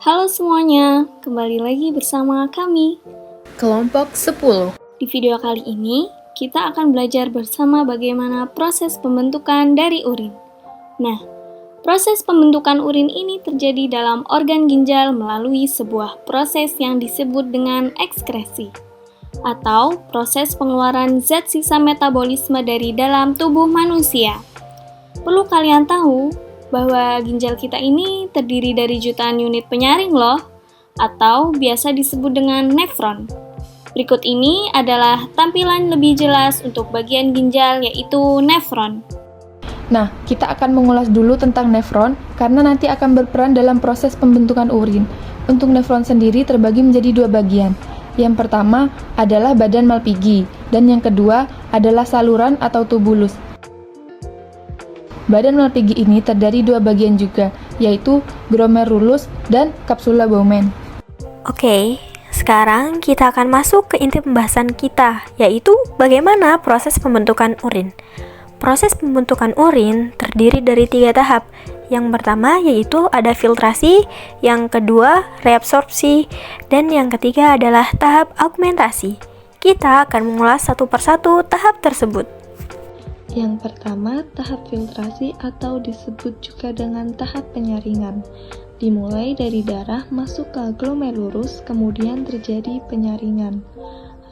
Halo semuanya, kembali lagi bersama kami. Kelompok 10. Di video kali ini, kita akan belajar bersama bagaimana proses pembentukan dari urin. Nah, proses pembentukan urin ini terjadi dalam organ ginjal melalui sebuah proses yang disebut dengan ekskresi, atau proses pengeluaran zat sisa metabolisme dari dalam tubuh manusia. Perlu kalian tahu bahwa ginjal kita ini terdiri dari jutaan unit penyaring loh, atau biasa disebut dengan nefron. Berikut ini adalah tampilan lebih jelas untuk bagian ginjal, yaitu nefron. Nah, kita akan mengulas dulu tentang nefron karena nanti akan berperan dalam proses pembentukan urin. Untuk nefron sendiri terbagi menjadi dua bagian. Yang pertama adalah badan Malpighi dan yang kedua adalah saluran atau tubulus. Badan Malpighi ini terdiri dua bagian juga, yaitu glomerulus dan kapsula Bowman. Oke, sekarang kita akan masuk ke inti pembahasan kita, yaitu bagaimana proses pembentukan urin. Proses pembentukan urin terdiri dari 3 tahap. Yang pertama yaitu ada filtrasi, yang kedua reabsorpsi, dan yang ketiga adalah tahap augmentasi. Kita akan mengulas satu persatu tahap tersebut. Yang pertama, tahap filtrasi atau disebut juga dengan tahap penyaringan. Dimulai dari darah masuk ke glomerulus, kemudian terjadi penyaringan.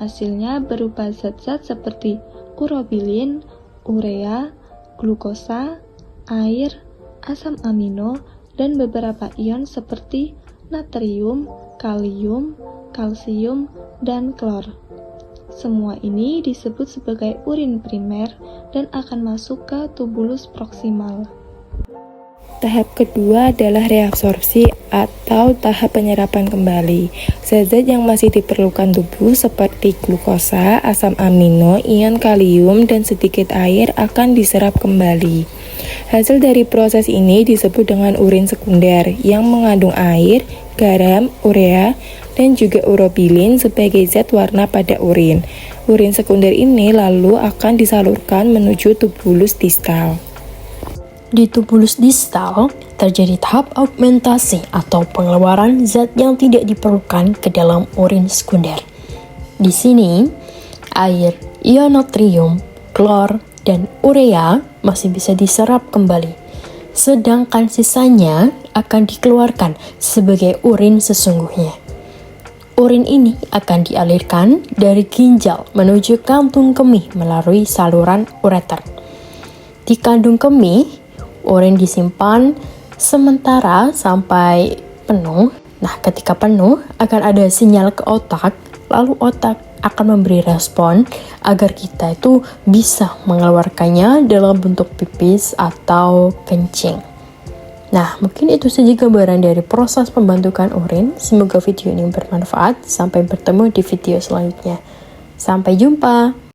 Hasilnya berupa zat-zat seperti urobilin, urea, glukosa, air, asam amino, dan beberapa ion seperti natrium, kalium, kalsium, dan klor. Semua ini disebut sebagai urin primer dan akan masuk ke tubulus proksimal. Tahap kedua adalah reabsorpsi atau tahap penyerapan kembali. Zat-zat yang masih diperlukan tubuh seperti glukosa, asam amino, ion kalium, dan sedikit air akan diserap kembali. Hasil dari proses ini disebut dengan urin sekunder yang mengandung air, garam, urea, dan juga urobilin sebagai zat warna pada urin. Urin sekunder ini lalu akan disalurkan menuju tubulus distal. Di tubulus distal, terjadi tahap augmentasi atau pengeluaran zat yang tidak diperlukan ke dalam urin sekunder. Di sini, air, ion natrium, klor, dan urea masih bisa diserap kembali, sedangkan sisanya akan dikeluarkan sebagai urin sesungguhnya. Urin ini akan dialirkan dari ginjal menuju kantung kemih melalui saluran ureter. Di kantung kemih, urin disimpan sementara sampai penuh. Nah, ketika penuh akan ada sinyal ke otak, lalu otak akan memberi respon agar kita itu bisa mengeluarkannya dalam bentuk pipis atau kencing. Nah, mungkin itu saja gambaran dari proses pembentukan urin. Semoga video ini bermanfaat. Sampai bertemu di video selanjutnya. Sampai jumpa.